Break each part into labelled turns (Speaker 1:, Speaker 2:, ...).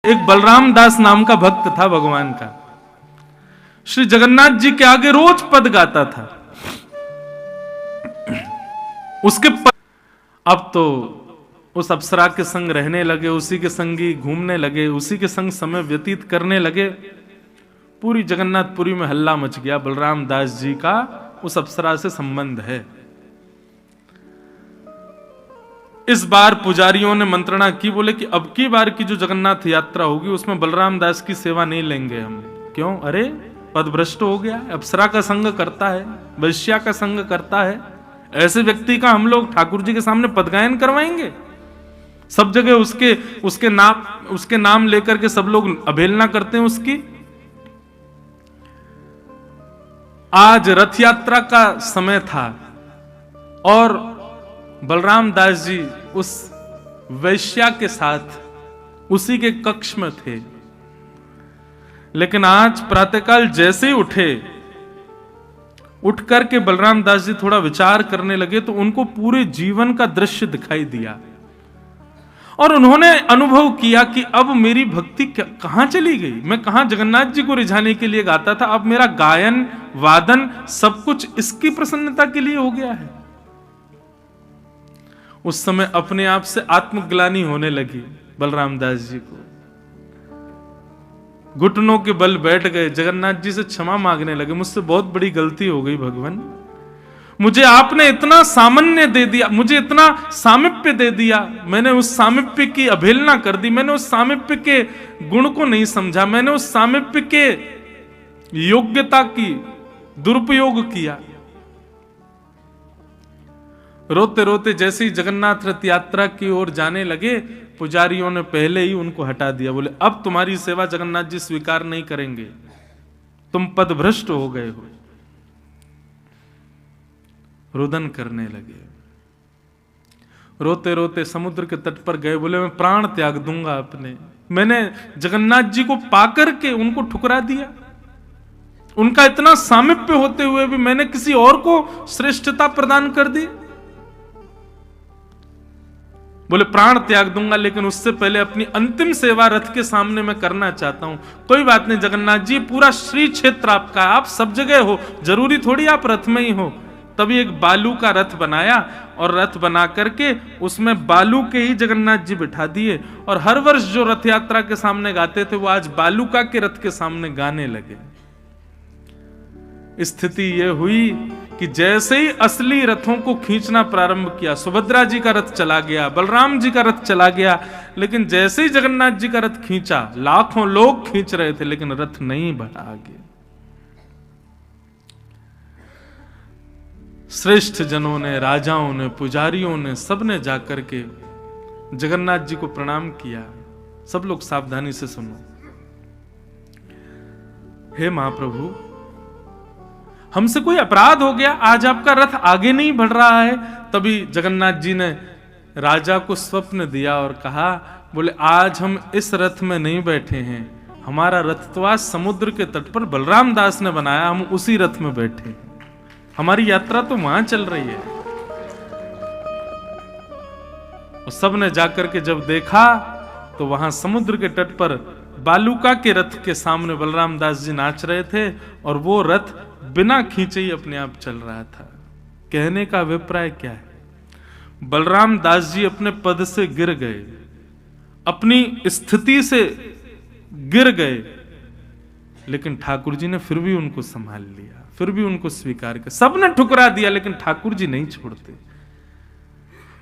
Speaker 1: एक बलराम दास नाम का भक्त था भगवान का। श्री जगन्नाथ जी के आगे रोज पद गाता था। उसके अब तो उस अप्सरा के संग रहने लगे, उसी के संग ही घूमने लगे, उसी के संग समय व्यतीत करने लगे। पूरी जगन्नाथपुरी में हल्ला मच गया, बलराम दास जी का उस अप्सरा से संबंध है। इस बार पुजारियों ने मंत्रणा की, बोले कि अब की बार की जो जगन्नाथ यात्रा होगी उसमें बलराम दास की सेवा नहीं लेंगे हम। क्यों? अरे पदभ्रष्ट हो गया, अप्सरा का संग करता है, वैश्या का संग करता है। ऐसे व्यक्ति का हम लोग ठाकुर जी के सामने पदगायन करवाएंगे? सब जगह उसके नाम लेकर के सब लोग अवहेलना करते हैं उसकी। आज रथ यात्रा का समय था और बलराम दास जी उस वैश्या के साथ उसी के कक्ष में थे। लेकिन आज प्रातःकाल जैसे ही उठ करके बलराम दास जी थोड़ा विचार करने लगे तो उनको पूरे जीवन का दृश्य दिखाई दिया और उन्होंने अनुभव किया कि अब मेरी भक्ति कहां चली गई। मैं कहां जगन्नाथ जी को रिझाने के लिए गाता था, अब मेरा गायन वादन सब कुछ इसकी प्रसन्नता के लिए हो गया है। उस समय अपने आप से आत्मग्लानि होने लगी बलराम दास जी को। घुटनों के बल बैठ गए, जगन्नाथ जी से क्षमा मांगने लगे, मुझसे बहुत बड़ी गलती हो गई भगवान, मुझे आपने इतना सामान्य दे दिया, मुझे इतना सामिप्य दे दिया, मैंने उस सामिप्य की अवहेलना कर दी, मैंने उस सामिप्य के गुण को नहीं समझा, मैंने उस सामिप्य के योग्यता की दुरुपयोग किया। रोते रोते जैसे ही जगन्नाथ रथ यात्रा की ओर जाने लगे, पुजारियों ने पहले ही उनको हटा दिया। बोले अब तुम्हारी सेवा जगन्नाथ जी स्वीकार नहीं करेंगे, तुम पदभ्रष्ट हो गए हो। रुदन करने लगे, रोते रोते समुद्र के तट पर गए। बोले मैं प्राण त्याग दूंगा अपने, मैंने जगन्नाथ जी को पाकर के उनको ठुकरा दिया, उनका इतना सामिप्य होते हुए भी मैंने किसी और को श्रेष्ठता प्रदान कर दी। बोले प्राण त्याग दूंगा, लेकिन उससे पहले अपनी अंतिम सेवा रथ के सामने मैं करना चाहता हूं। कोई बात नहीं जगन्नाथ जी, पूरा श्री क्षेत्र आपका, आप सब जगह हो, जरूरी थोड़ी आप रथ में ही हो। तभी एक बालू का रथ बनाया और रथ बना करके उसमें बालू के ही जगन्नाथ जी बिठा दिए और हर वर्ष जो रथ यात्रा के सामने गाते थे वो आज बालूका के रथ के सामने गाने लगे। स्थिति यह हुई कि जैसे ही असली रथों को खींचना प्रारंभ किया, सुभद्रा जी का रथ चला गया, बलराम जी का रथ चला गया, लेकिन जैसे ही जगन्नाथ जी का रथ खींचा, लाखों लोग खींच रहे थे लेकिन रथ नहीं बढ़ा आगे। श्रेष्ठ जनों ने, राजाओं ने, पुजारियों ने, सबने जाकर के जगन्नाथ जी को प्रणाम किया। सब लोग सावधानी से सुनो। हे महाप्रभु, हमसे कोई अपराध हो गया, आज आपका रथ आगे नहीं बढ़ रहा है। तभी जगन्नाथ जी ने राजा को स्वप्न दिया और कहा, बोले आज हम इस रथ में नहीं बैठे हैं, हमारा रथ तो आज समुद्र के तट पर बलराम दास ने बनाया, हम उसी रथ में बैठे हैं, हमारी यात्रा तो वहां चल रही है। और सबने जाकर के जब देखा तो वहां समुद्र के तट पर बालूका के रथ के सामने बलराम दास जी नाच रहे थे और वो रथ बिना खींचे ही अपने आप चल रहा था। कहने का अभिप्राय क्या है? बलराम दास जी अपने पद से गिर गए, अपनी स्थिति से गिर गए, लेकिन ठाकुर जी ने फिर भी उनको संभाल लिया, फिर भी उनको स्वीकार किया। सबने ठुकरा दिया लेकिन ठाकुर जी नहीं छोड़ते।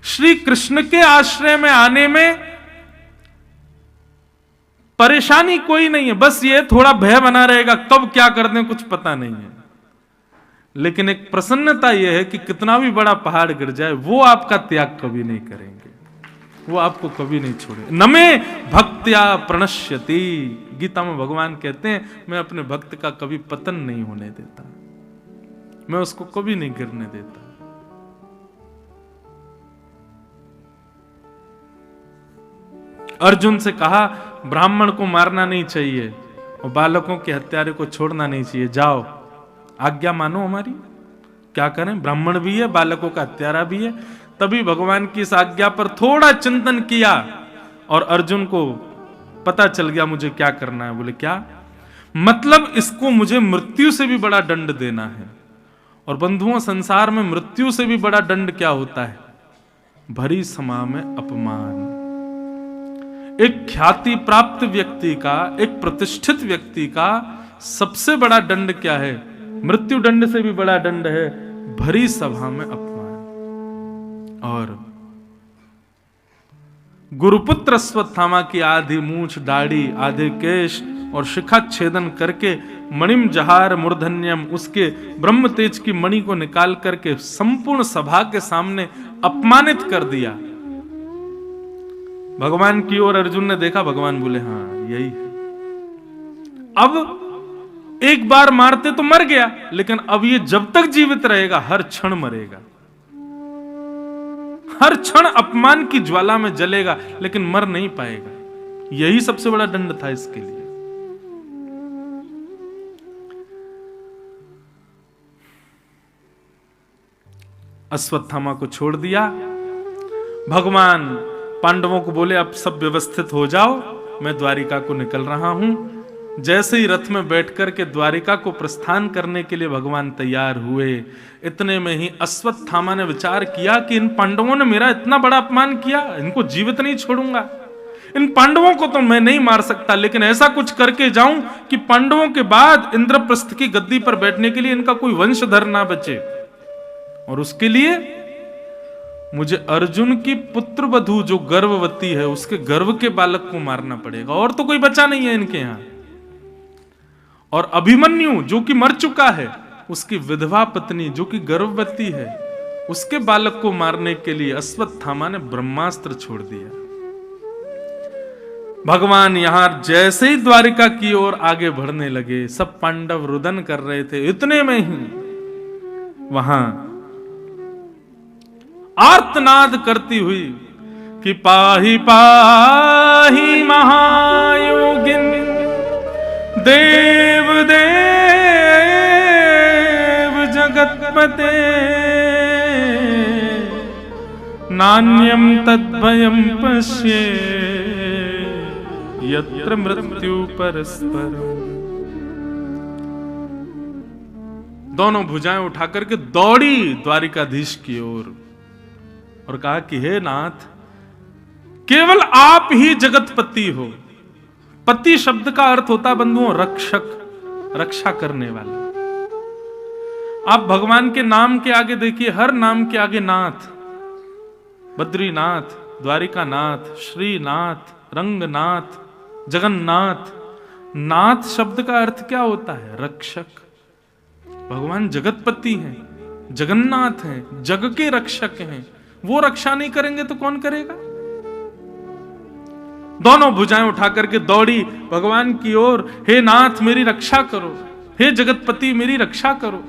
Speaker 1: श्री कृष्ण के आश्रय में आने में परेशानी कोई नहीं है, बस ये थोड़ा भय बना रहेगा, कब क्या कर दें कुछ पता नहीं है। लेकिन एक प्रसन्नता यह है कि कितना भी बड़ा पहाड़ गिर जाए वो आपका त्याग कभी नहीं करेंगे, वो आपको कभी नहीं छोड़ेंगे। नमे भक्त्या प्रणश्यति, गीता में भगवान कहते हैं मैं अपने भक्त का कभी पतन नहीं होने देता, मैं उसको कभी नहीं गिरने देता। अर्जुन से कहा ब्राह्मण को मारना नहीं चाहिए और बालकों के हत्यारे को छोड़ना नहीं चाहिए, जाओ आज्ञा मानो हमारी, क्या करें, ब्राह्मण भी है, बालकों का हत्यारा भी है। तभी भगवान की इस आज्ञा पर थोड़ा चिंतन किया और अर्जुन को पता चल गया मुझे क्या करना है। बोले क्या मतलब? इसको मुझे मृत्यु से भी बड़ा दंड देना है। और बंधुओं, संसार में मृत्यु से भी बड़ा दंड क्या होता है? भरी समा में अपमान। एक ख्याति प्राप्त व्यक्ति का, एक प्रतिष्ठित व्यक्ति का सबसे बड़ा दंड क्या है? मृत्यु दंड से भी बड़ा दंड है भरी सभा में अपमान। और गुरुपुत्र अश्वत्थामा की आधी मूछ, दाढ़ी, आधे केश और शिखा छेदन करके मणिम जहार मूर्धन्यम, उसके ब्रह्म तेज की मणि को निकाल करके संपूर्ण सभा के सामने अपमानित कर दिया। भगवान की ओर अर्जुन ने देखा, भगवान बोले हाँ यही है। अब एक बार मारते तो मर गया, लेकिन अब ये जब तक जीवित रहेगा हर क्षण मरेगा, हर क्षण अपमान की ज्वाला में जलेगा, लेकिन मर नहीं पाएगा। यही सबसे बड़ा दंड था इसके लिए। अश्वत्थामा को छोड़ दिया। भगवान पांडवों को बोले अब सब व्यवस्थित हो जाओ, मैं द्वारिका को निकल रहा हूं। जैसे ही रथ में बैठकर के द्वारिका को प्रस्थान करने के लिए भगवान तैयार हुए, इतने में ही अश्वत्थामा ने विचार किया कि इन पांडवों ने मेरा इतना बड़ा अपमान किया, इनको जीवित नहीं छोड़ूंगा। इन पांडवों को तो मैं नहीं मार सकता, लेकिन ऐसा कुछ करके जाऊं कि पांडवों के बाद इंद्रप्रस्थ की गद्दी पर बैठने के लिए इनका कोई वंशधर ना बचे। और उसके लिए मुझे अर्जुन की पुत्र वधू जो गर्भवती है, उसके गर्भ के बालक को मारना पड़ेगा, और तो कोई बचा नहीं है इनके यहां। और अभिमन्यु जो कि मर चुका है, उसकी विधवा पत्नी जो कि गर्भवती है, उसके बालक को मारने के लिए अश्वत्थामा ने ब्रह्मास्त्र छोड़ दिया। भगवान यहां जैसे ही द्वारिका की ओर आगे बढ़ने लगे, सब पांडव रुदन कर रहे थे। इतने में ही वहां आर्तनाद करती हुई कि पाहि पाहि महायोगिन देव देव जगतपते नान्यम तद्भयम पश्ये यत्र मृत्यु परस्परम। दोनों भुजाएं उठाकर के दौड़ी द्वारिकाधीश की ओर और कहा कि हे नाथ, केवल आप ही जगतपति हो। पति शब्द का अर्थ होता बंधुओं रक्षक, रक्षा करने वाला। आप भगवान के नाम के आगे देखिए, हर नाम के आगे नाथ, बद्रीनाथ, द्वारिकानाथ, श्रीनाथ, रंगनाथ, जगन्नाथ। नाथ शब्द का अर्थ क्या होता है? रक्षक। भगवान जगतपति हैं, जगन्नाथ हैं, जग के रक्षक हैं। वो रक्षा नहीं करेंगे तो कौन करेगा? दोनों भुजाएं उठा करके दौड़ी भगवान की ओर। हे नाथ मेरी रक्षा करो, हे जगतपति मेरी रक्षा करो।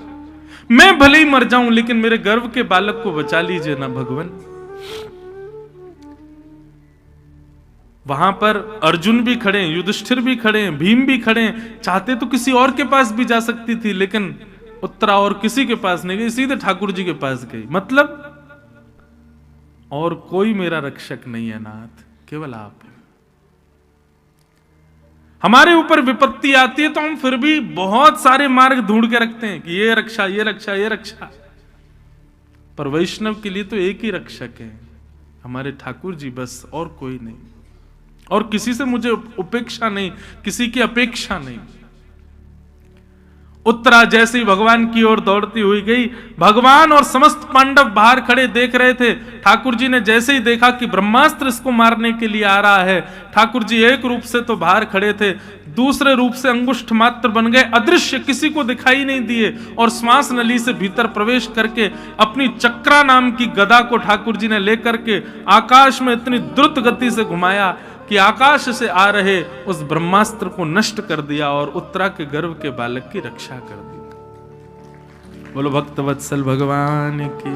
Speaker 1: मैं भले ही मर जाऊं, लेकिन मेरे गर्भ के बालक को बचा लीजिए ना भगवान। वहां पर अर्जुन भी खड़े हैं, युधिष्ठिर भी खड़े हैं, भीम भी खड़े हैं। चाहते तो किसी और के पास भी जा सकती थी, लेकिन उत्तरा और किसी के पास नहीं गई, सीधे ठाकुर जी के पास गई। मतलब और कोई मेरा रक्षक नहीं है नाथ, केवल आप हैं। हमारे ऊपर विपत्ति आती है तो हम फिर भी बहुत सारे मार्ग ढूंढ के रखते हैं कि ये रक्षा, ये रक्षा, ये रक्षा। पर वैष्णव के लिए तो एक ही रक्षक है, हमारे ठाकुर जी, बस और कोई नहीं। और किसी से मुझे उपेक्षा नहीं, किसी की अपेक्षा नहीं। उत्तरा जैसे ही भगवान की ओर दौड़ती हुई गई, भगवान और समस्त पांडव बाहर खड़े देख रहे थे। ठाकुर जी ने जैसे ही देखा कि ब्रह्मास्त्र इसको मारने के लिए आ रहा है, ठाकुर जी एक रूप से तो बाहर खड़े थे, दूसरे रूप से अंगुष्ठ मात्र बन गए, अदृश्य, किसी को दिखाई नहीं दिए। और श्वास नली से भीतर प्रवेश करके अपनी चक्रा नाम की गदा को ठाकुर जी ने लेकर के आकाश में इतनी द्रुत गति से घुमाया कि आकाश से आ रहे उस ब्रह्मास्त्र को नष्ट कर दिया और उत्तरा के गर्भ के बालक की रक्षा कर दी। बोलो भक्तवत्सल भगवान की।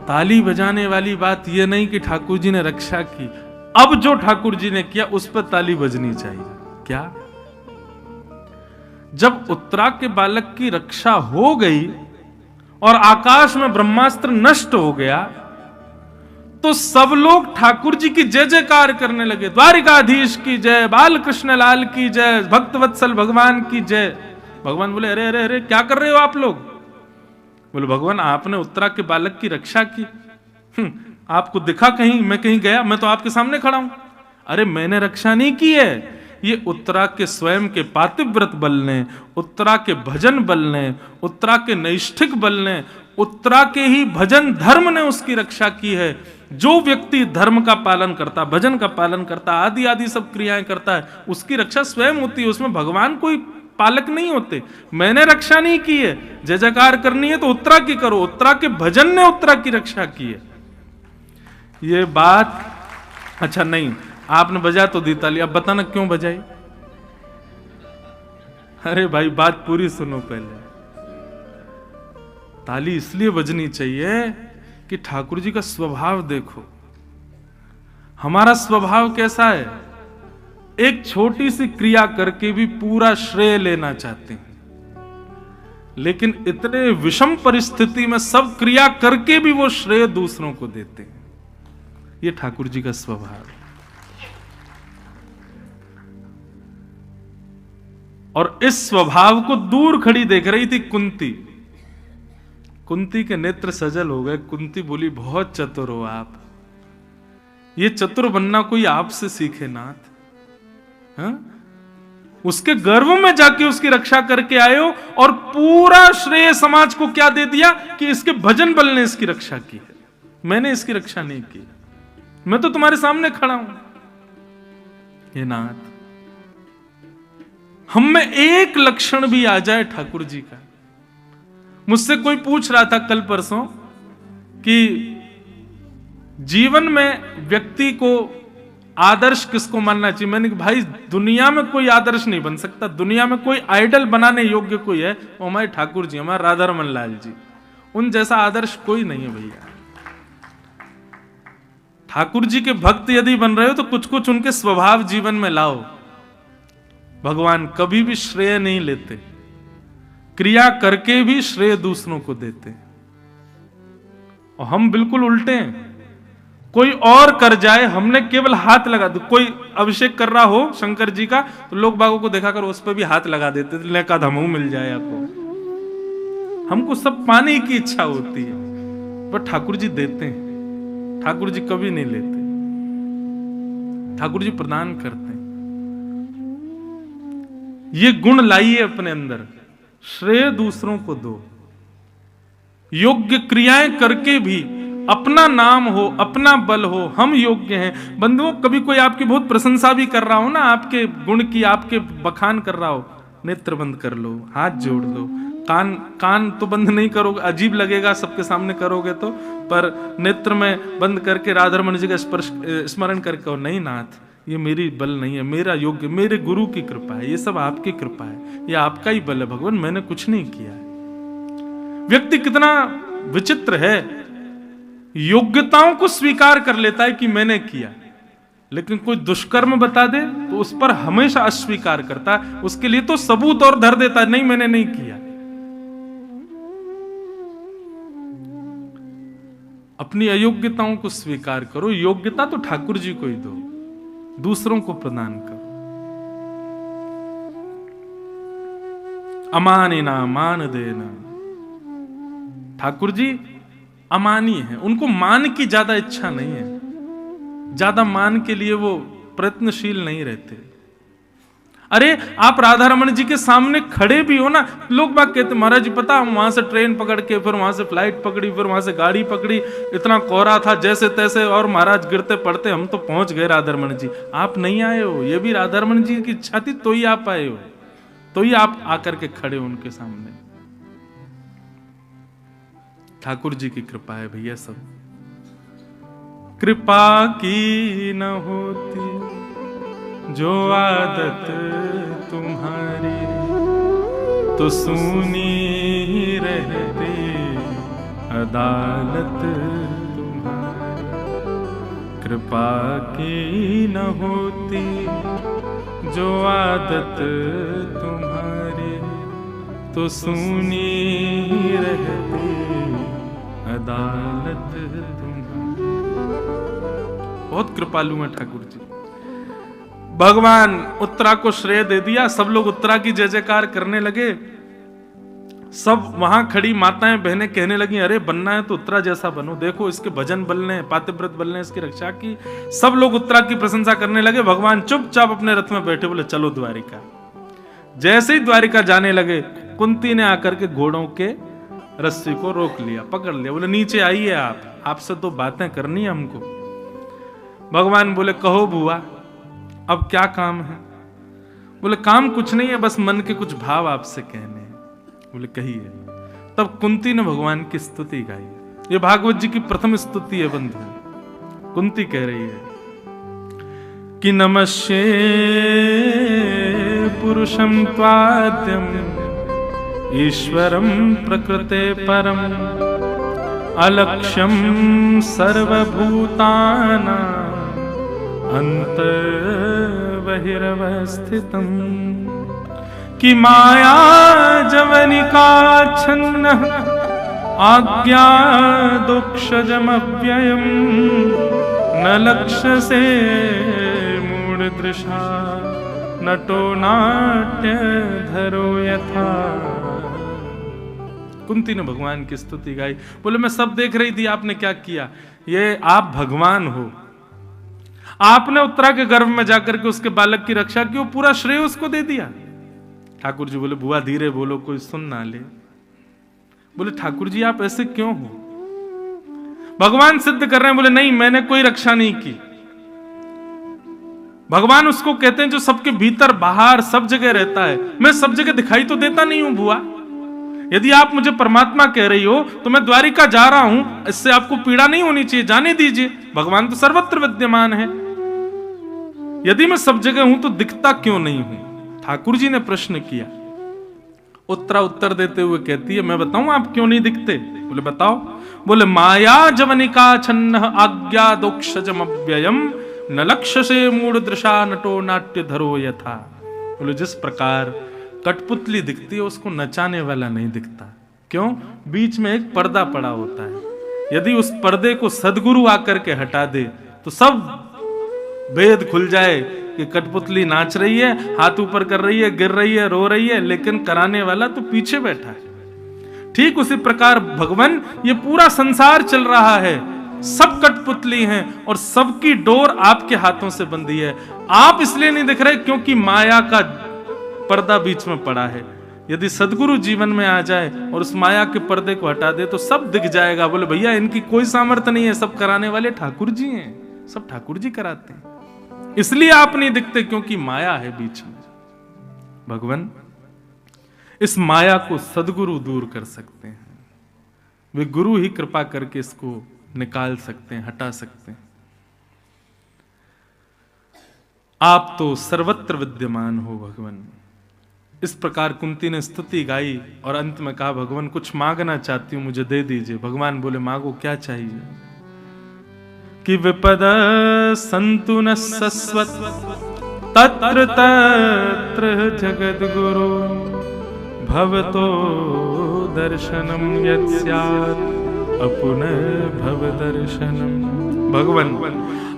Speaker 1: ताली बजाने वाली बात यह नहीं कि ठाकुर जी ने रक्षा की, अब जो ठाकुर जी ने किया उस पर ताली बजनी चाहिए। क्या? जब उत्तरा के बालक की रक्षा हो गई और आकाश में ब्रह्मास्त्र नष्ट हो गया, तो सब लोग ठाकुर जी की जय जयकार करने लगे, द्वारिकाधीश की जय, बाल कृष्ण लाल की जय, भक्तवत्सल भगवान की जय। भगवान बोले अरे अरे अरे क्या कर रहे हो आप लोग? बोले भगवान आपने उत्तरा के बालक की रक्षा की, आपको दिखा कहीं? मैं कहीं गया? मैं तो आपके सामने खड़ा हूं। अरे मैंने रक्षा नहीं की है, ये उत्तरा के स्वयं के पातिव्रत बल ने, उत्तरा के भजन बल ने, उत्तरा के नैष्ठिक बल ने, उत्तरा के ही भजन धर्म ने उसकी रक्षा की है। जो व्यक्ति धर्म का पालन करता, भजन का पालन करता, आदि आदि सब क्रियाएं करता है, उसकी रक्षा स्वयं होती है, उसमें भगवान कोई पालक नहीं होते। मैंने रक्षा नहीं की है, जय जयकार करनी है तो उत्तरा की करो, उत्तरा के भजन ने उत्तरा की रक्षा की है। ये बात अच्छा नहीं, आपने बजा तो दी ताली, अब बताना क्यों बजाई? अरे भाई बात पूरी सुनो पहले। ताली इसलिए बजनी चाहिए कि ठाकुर जी का स्वभाव देखो। हमारा स्वभाव कैसा है? एक छोटी सी क्रिया करके भी पूरा श्रेय लेना चाहते हैं, लेकिन इतने विषम परिस्थिति में सब क्रिया करके भी वो श्रेय दूसरों को देते हैं। ये ठाकुर जी का स्वभाव है। और इस स्वभाव को दूर खड़ी देख रही थी कुंती। कुंती के नेत्र सजल हो गए। कुंती बोली बहुत चतुर हो आप, ये चतुर बनना कोई आपसे सीखे नाथ। हा? उसके गर्भ में जाके उसकी रक्षा करके आए हो और पूरा श्रेय समाज को क्या दे दिया कि इसके भजन बल ने इसकी रक्षा की है, मैंने इसकी रक्षा नहीं की, मैं तो तुम्हारे सामने खड़ा हूं। हे नाथ, हम में एक लक्षण भी आ जाए ठाकुर जी का। मुझसे कोई पूछ रहा था कल परसों कि जीवन में व्यक्ति को आदर्श किसको मानना चाहिए। मैंने कहा भाई दुनिया में कोई आदर्श नहीं बन सकता, दुनिया में कोई आइडल बनाने योग्य कोई है वो हमारे ठाकुर जी, हमारे राधा रमन लाल जी। उन जैसा आदर्श कोई नहीं है भैया। ठाकुर जी के भक्त यदि बन रहे हो तो कुछ कुछ उनके स्वभाव जीवन में लाओ। भगवान कभी भी श्रेय नहीं लेते, क्रिया करके भी श्रेय दूसरों को देते, और हम बिल्कुल उल्टे हैं। कोई और कर जाए, हमने केवल हाथ लगा दो। कोई अभिषेक कर रहा हो शंकर जी का तो लोग बागों को देखा कर उस पर भी हाथ लगा देते, लेका धमू मिल जाए आपको। हमको सब पाने की इच्छा होती है, पर ठाकुर जी देते हैं, ठाकुर जी कभी नहीं लेते, ठाकुर जी प्रदान करते हैं। ये गुण लाइए अपने अंदर, श्रेय दूसरों को दो, योग्य क्रियाएं करके भी अपना नाम हो, अपना बल हो, हम योग्य हैं। बंधुओं कभी कोई आपकी बहुत प्रशंसा भी कर रहा हो ना, आपके गुण की, आपके बखान कर रहा हो, नेत्र बंद कर लो, हाथ जोड़ लो, कान तो बंद नहीं करोगे, अजीब लगेगा सबके सामने करोगे तो, पर नेत्र में बंद करके राधा रमन जी का स्मरण करके कहो नहीं नाथ, ये मेरी बल नहीं है, मेरा योग्य, मेरे गुरु की कृपा है, ये सब आपकी कृपा है, ये आपका ही बल है भगवान, मैंने कुछ नहीं किया है। व्यक्ति कितना विचित्र है, योग्यताओं को स्वीकार कर लेता है कि मैंने किया, लेकिन कोई दुष्कर्म बता दे तो उस पर हमेशा अस्वीकार करता है, उसके लिए तो सबूत और धर देता है, नहीं मैंने नहीं किया। अपनी अयोग्यताओं को स्वीकार करो, योग्यता तो ठाकुर जी को ही दो, दूसरों को प्रदान करो। अमानिना मान देना, ठाकुर जी अमानी है, उनको मान की ज्यादा इच्छा नहीं है, ज्यादा मान के लिए वो प्रयत्नशील नहीं रहते। अरे आप राधा रमन जी के सामने खड़े भी हो ना, लोग बात कहते महाराज जी पता हम वहां से ट्रेन पकड़ के, फिर वहां से फ्लाइट पकड़ी, फिर वहां से गाड़ी पकड़ी, इतना कोहरा था जैसे तैसे, और महाराज गिरते पड़ते हम तो पहुंच गए राधा रमन जी। आप नहीं आए हो, ये भी राधा रमन जी की इच्छा थी तो ही आप आए हो, तो ही आप आकर के खड़े हो उनके सामने। ठाकुर जी की कृपा है भैया सब। कृपा की न होती जो आदत तुम्हारी, तो सुनी रहती अदालत तुम्हारी। कृपा की न होती जो आदत तुम्हारी, तो सुनी रहती अदालत तुम्हारी। बहुत कृपालु हैं ठाकुर जी। भगवान उत्तरा को श्रेय दे दिया, सब लोग उत्तरा की जय जयकार करने लगे। सब वहां खड़ी माताएं बहनें कहने लगी, अरे बनना है तो उत्तरा जैसा बनो, देखो इसके भजन बलने, पातिव्रत बलने, इसकी रक्षा की। सब लोग उत्तरा की प्रशंसा करने लगे। भगवान चुपचाप अपने रथ में बैठे, बोले चलो द्वारिका। जैसे ही द्वारिका जाने लगे, कुंती ने आकर के घोड़ों के रस्सी को रोक लिया, पकड़ लिया। बोले नीचे आइए, आपसे तो बातें करनी है हमको। भगवान बोले कहो बुआ, अब क्या काम है? बोले काम कुछ नहीं है, बस मन के कुछ भाव आपसे कहने हैं। बोले कहिए। तब कुंती ने भगवान की स्तुति गाई। ये भागवत जी की प्रथम स्तुति है बंधु। कुंती कह रही है कि नमस्ये पुरुषं त्वाद्यम ईश्वरं प्रकृते परम अलक्ष्यं सर्वभूतानां अंतर्बहिरवस्थितम् कि माया जवनिका छन्नः आज्ञा दुक्षजमव्ययम् न लक्ष्यसे मूढदृशा नटो नाट्य धरो यथा। कुंती ने भगवान की स्तुति गाई। बोले मैं सब देख रही थी आपने क्या किया, ये आप भगवान हो। आपने उत्तरा के गर्भ में जाकर के उसके बालक की रक्षा की, वो पूरा श्रेय उसको दे दिया। ठाकुर जी बोले बुआ धीरे बोलो, कोई सुन ना ले। बोले ठाकुर जी आप ऐसे क्यों हो? भगवान सिद्ध कर रहे हैं। बोले नहीं, मैंने कोई रक्षा नहीं की। भगवान उसको कहते हैं जो सबके भीतर बाहर सब जगह रहता है। मैं सब जगह दिखाई तो देता नहीं हूं बुआ। यदि आप मुझे परमात्मा कह रही हो तो मैं द्वारिका जा रहा हूं, इससे आपको पीड़ा नहीं होनी चाहिए, जाने दीजिए। भगवान तो सर्वत्र विद्यमान है। यदि मैं सब जगह हूं तो दिखता क्यों नहीं हूं? ठाकुर जी ने प्रश्न किया। उत्तरा उत्तर देते हुए कहती है मैं बताऊं आप क्यों नहीं दिखते? बोले बताओ। बोले माया जवनिका छन्न आज्ञा दोक्षजमव्ययम न लक्ष्यसे मूढदृशा नटो नाट्य धरो यथा। बोले जिस प्रकार कठपुतली दिखती है उसको नचाने वाला नहीं दिखता। क्यों? बीच में एक पर्दा पड़ा होता है। यदि उस पर्दे को सदगुरु आकर के हटा दे तो सब भेद खुल जाए कि कठपुतली नाच रही है, हाथ ऊपर कर रही है, गिर रही है, रो रही है, लेकिन कराने वाला तो पीछे बैठा है। ठीक उसी प्रकार भगवान, ये पूरा संसार चल रहा है, सब कठपुतली हैं और सबकी डोर आपके हाथों से बंधी है। आप इसलिए नहीं दिख रहे क्योंकि माया का पर्दा बीच में पड़ा है। यदि सदगुरु जीवन में आ जाए और उस माया के पर्दे को हटा दे तो सब दिख जाएगा। बोले भैया इनकी कोई सामर्थ्य नहीं है, सब कराने वाले ठाकुर जी हैं, सब ठाकुर जी कराते हैं। इसलिए आप नहीं दिखते क्योंकि माया है बीच में। भगवान इस माया को सदगुरु दूर कर सकते हैं। वे गुरु ही कृपा करके इसको निकाल सकते हैं, हटा सकते हैं। आप तो सर्वत्र विद्यमान हो भगवान। इस प्रकार कुंती ने स्तुति गाई और अंत में कहा भगवान कुछ मांगना चाहती हूं, मुझे दे दीजिए। भगवान बोले मांगो, क्या चाहिए? कि विपद संतु न सस्वत तत्र तत्र जगद्गुरु भवतो दर्शनम यत् स्यात् अपुनः भव दर्शनम। भगवान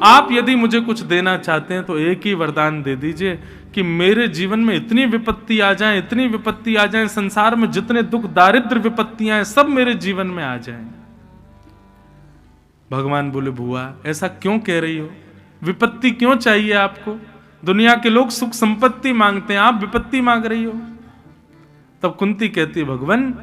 Speaker 1: आप यदि मुझे कुछ देना चाहते हैं तो एक ही वरदान दे दीजिए कि मेरे जीवन में इतनी विपत्ति आ जाए, इतनी विपत्ति आ जाए, संसार में जितने दुख दारिद्र विपत्तियां हैं सब मेरे जीवन में आ जाएं। भगवान बोले बुआ ऐसा क्यों कह रही हो? विपत्ति क्यों चाहिए आपको? दुनिया के लोग सुख संपत्ति मांगते हैं, आप विपत्ति मांग रही हो। तब कुंती कहती है भगवान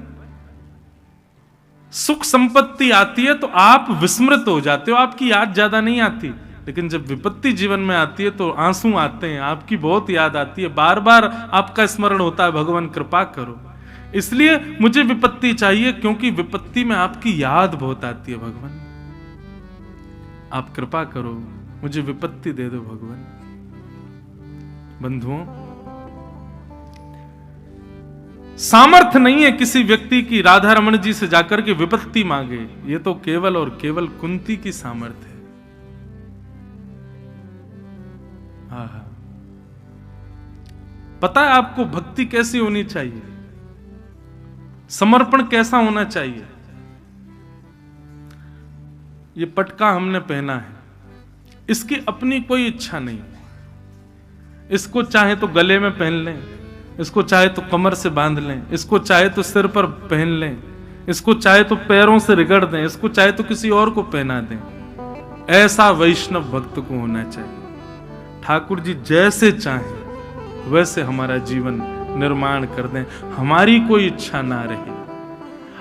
Speaker 1: सुख संपत्ति आती है तो आप विस्मृत हो जाते हो, आपकी याद ज्यादा नहीं आती। लेकिन जब विपत्ति जीवन में आती है तो आंसू आते हैं, आपकी बहुत याद आती है, बार बार आपका स्मरण होता है। भगवान कृपा करो, इसलिए मुझे विपत्ति चाहिए क्योंकि विपत्ति में आपकी याद बहुत आती है। भगवान आप कृपा करो, मुझे विपत्ति दे दो भगवान। बंधुओं सामर्थ्य नहीं है किसी व्यक्ति की राधा रमन जी से जाकर के विपत्ति मांगे, ये तो केवल और केवल कुंती की सामर्थ्य है। हाँ, पता है आपको भक्ति कैसी होनी चाहिए, समर्पण कैसा होना चाहिए। ये पटका हमने पहना है, इसकी अपनी कोई इच्छा नहीं। इसको चाहे तो गले में पहन लें, इसको चाहे तो कमर से बांध लें, इसको चाहे तो सिर पर पहन लें, इसको चाहे तो पैरों से रगड़ दें, इसको चाहे तो किसी और को पहना दें। ऐसा वैष्णव भक्त को होना चाहिए। ठाकुर जी जैसे चाहें वैसे हमारा जीवन निर्माण कर दें, हमारी कोई इच्छा ना रहे।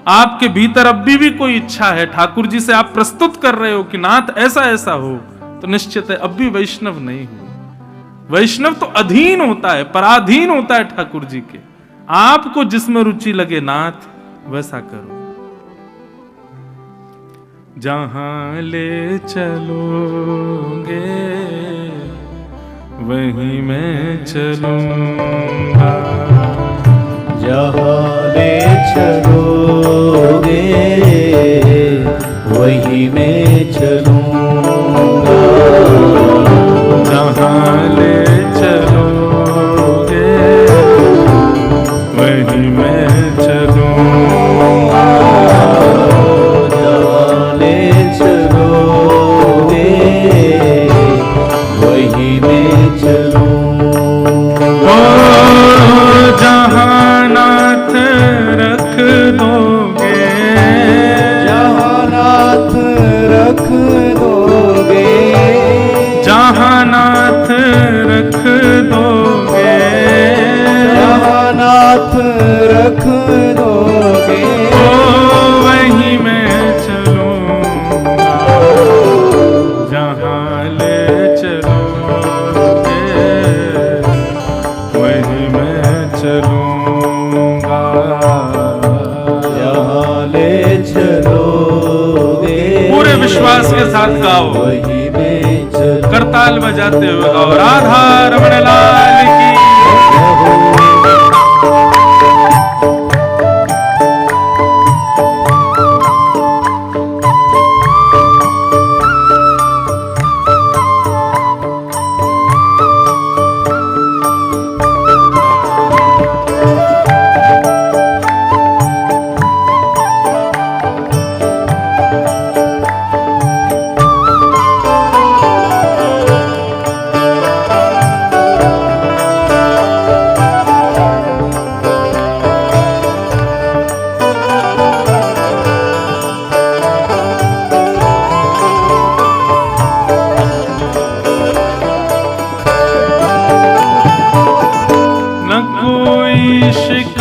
Speaker 1: आपके भीतर अब भी कोई इच्छा है, ठाकुर जी से आप प्रस्तुत कर रहे हो कि नाथ ऐसा ऐसा हो, तो निश्चित है अब भी वैष्णव नहीं हो। वैष्णव तो अधीन होता है, पराधीन होता है ठाकुर जी के। आपको जिसमें रुचि लगे नाथ वैसा करो। जहां ले चलोगे वहीं मैं चलूंगा,
Speaker 2: जहां ले चलोगे वहीं मैं चलूंगा,
Speaker 1: जहां ले चलोगे वहीं मैं चलूंगा,
Speaker 2: जहां ले चलोगे वहीं मैं चलूंगा,
Speaker 1: जहां नाथ रख दोगे,
Speaker 2: जहां नाथ रख दोगे,
Speaker 1: जहां नाथ रख दोगे,
Speaker 2: जहां नाथ रख दोगे,
Speaker 1: वहीं मैं चलूंगा, जहां ले चलोगे वहीं मैं चलूंगा,
Speaker 2: जहां ले चलोगे
Speaker 1: पूरे विश्वास के साथ गाओ,
Speaker 2: वहीं मैं चलूंगा।
Speaker 1: करताल बजाते हुए गाओ, राधा रमण लाल की।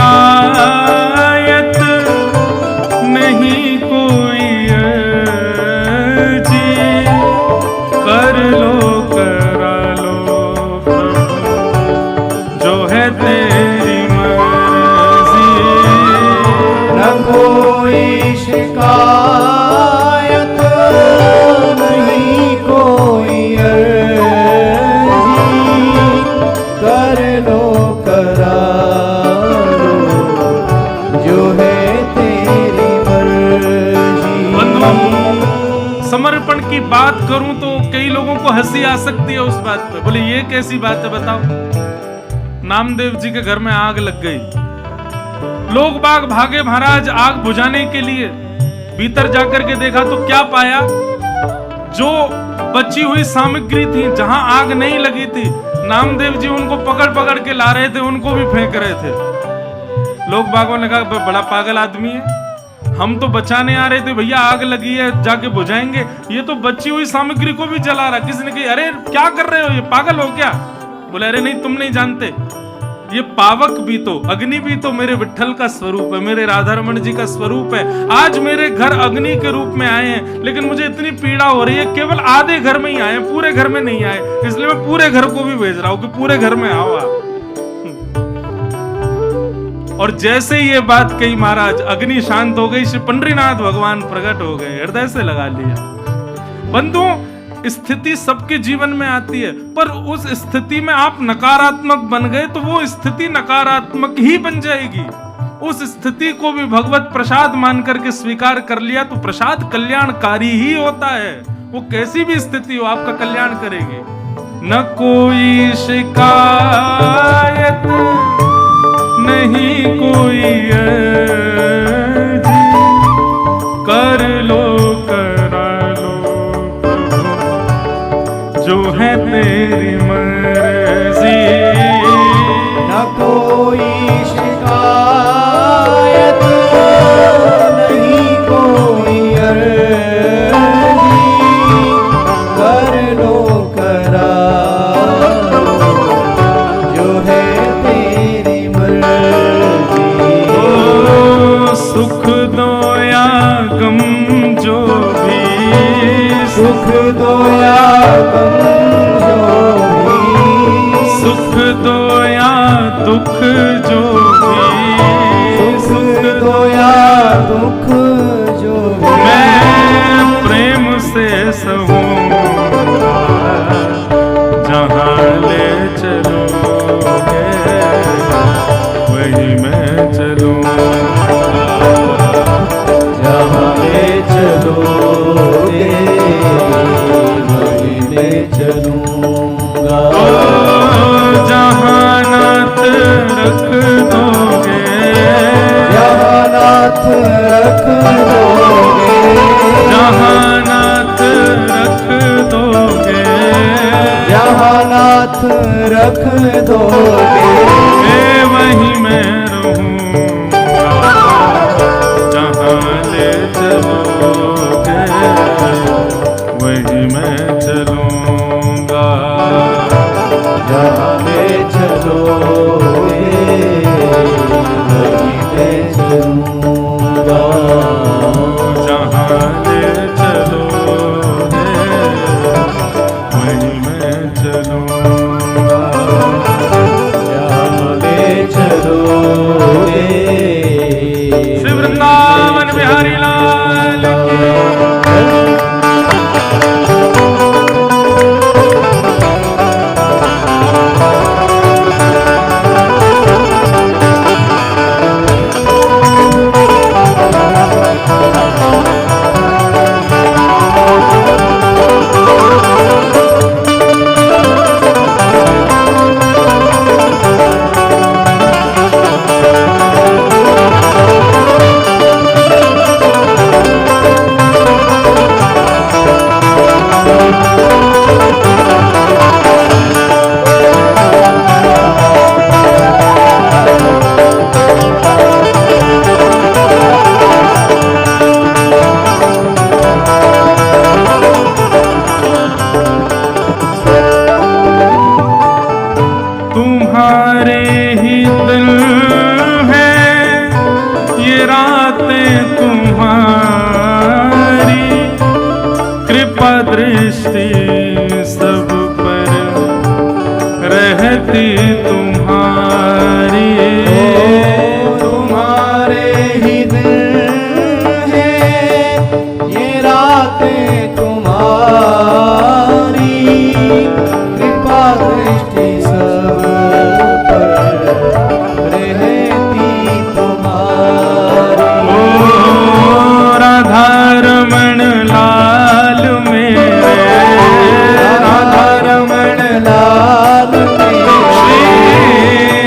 Speaker 1: शिकायत नहीं कोई अर्जी, कर लो करा लो प्रभु जो है तेरी मर्जी,
Speaker 2: न कोई शिकायत नहीं कोई अर्जी, कर लो करा
Speaker 1: समर्पण की बात करूं तो कई लोगों को हंसी आ सकती है उस बात पे। बोले ये कैसी बात है बताओ। नामदेव जी के घर में आग लग गई, लोग बाग भागे महाराज आग बुझाने के लिए। भीतर जाकर के देखा तो क्या पाया, जो बची हुई सामग्री थी, जहां आग नहीं लगी थी, नामदेव जी उनको पकड़ पकड़ के ला रहे थे, उनको भी फेंक रहे थे। लोग बागों ने कहा बड़ा पागल आदमी है, हम तो बचाने आ रहे थे, भैया आग लगी है जाके बुझाएंगे, ये तो बची हुई सामग्री को भी जला रहा। किसी ने कहा अरे क्या कर रहे हो, ये पागल हो क्या? बोले अरे नहीं तुम नहीं जानते, ये पावक भी तो, अग्नि भी तो मेरे विट्ठल का स्वरूप है, मेरे राधा रमण जी का स्वरूप है। आज मेरे घर अग्नि के रूप में आए हैं, लेकिन मुझे इतनी पीड़ा हो रही है, केवल आधे घर में ही आए, पूरे घर में नहीं आए, इसलिए मैं पूरे घर को भी भेज रहा हूं कि पूरे घर में आओ आप। और जैसे ये बात कही महाराज, अग्नि शांत हो गई, श्री पंडरीनाथ भगवान प्रकट हो गए, हृदय से लगा लिया। बंधुओं, स्थिति सबके जीवन में आती है, पर उस स्थिति में आप नकारात्मक बन गए तो वो स्थिति नकारात्मक ही बन जाएगी। उस स्थिति को भी भगवत प्रसाद मान करके स्वीकार कर लिया तो प्रसाद कल्याणकारी ही होता है। वो कैसी भी स्थिति हो आपका कल्याण करेगी। न कोई शिकायत नहीं कोई अर्जी, कर लो करा लो जो है तेरी मर्जी।
Speaker 2: न कोई शिकायत नहीं कोई अर्जी, कर लो करार जो है तेरी मर्जी।
Speaker 1: सुख दो या गम जो भी,
Speaker 2: सुख दो या गम जो भी,
Speaker 1: सुख दो या दुख जो भी,
Speaker 2: सुख दो या दुख जो भी,
Speaker 1: मैं प्रेम से सहूँगा जहाँ ले चलोगे वही मैं चलूँगा।
Speaker 2: जहाँ ले चलोगे वही मैं चलूँगा।
Speaker 1: जहाँ नाथ रख दोगे,
Speaker 2: जहाँ नाथ रख दोगे,
Speaker 1: जहाँ नाथ रख दोगे,
Speaker 2: जहाँ नाथ रख दोगे
Speaker 1: वहीं मैं रहूँगा। जहाँ ले चलोगे वहीं मैं चलूँगा।
Speaker 2: जहाँ ले चलोगे वहीं मैं चलूँगा।
Speaker 1: जहाँ ले चलोगे वहीं मैं चलूँगा।
Speaker 2: जहाँ ले चलोगे।
Speaker 1: श्री वृंदावन बिहारी लाल की। तुम्हारे ही दिल है ये रातें तुम्हारी, कृपा दृष्टि सब पर रहती तुम्हारी।
Speaker 2: तुम्हारे ही दिल है ये रातें तुम्हारी, कृपा दृष्टि सब पर रहती तुम्हारी।
Speaker 1: राधा रमण लाल मेरे,
Speaker 2: राधा रमण लाल मेरे,
Speaker 1: श्री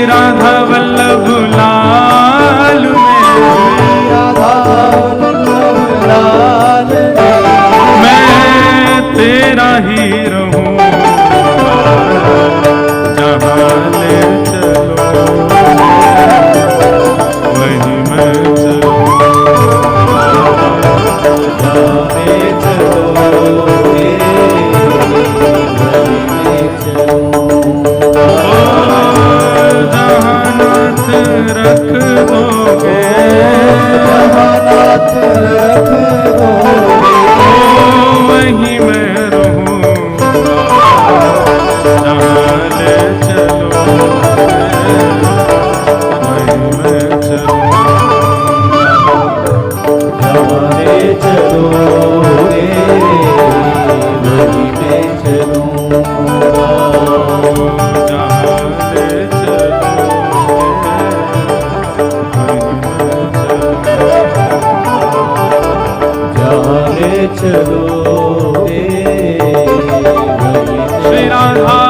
Speaker 1: राधा वल्लभ लाल मेरे,
Speaker 2: राधा वल्लभ लाल मेरे,
Speaker 1: मैं तेरा ही रहूँगा। जहाँ ले चलो वहीं मैं चलूँगा।
Speaker 2: जहाँ ले चलोगे वहीं मैं चलूँगा।
Speaker 1: जहाँ नाथ रख दोगे,
Speaker 2: जहाँ नाथ रख दोगे
Speaker 1: वहीं मैं रहूँगा। जहाँ ले चलोगे वहीं मैं चलूँगा।
Speaker 2: जहाँ ले चलोगे वहीं मैं चलूँगा।
Speaker 1: जहाँ ले चलोगे वहीं मैं चलूँगा।
Speaker 2: जहाँ ले चलोगे वहीं
Speaker 1: श्री राधा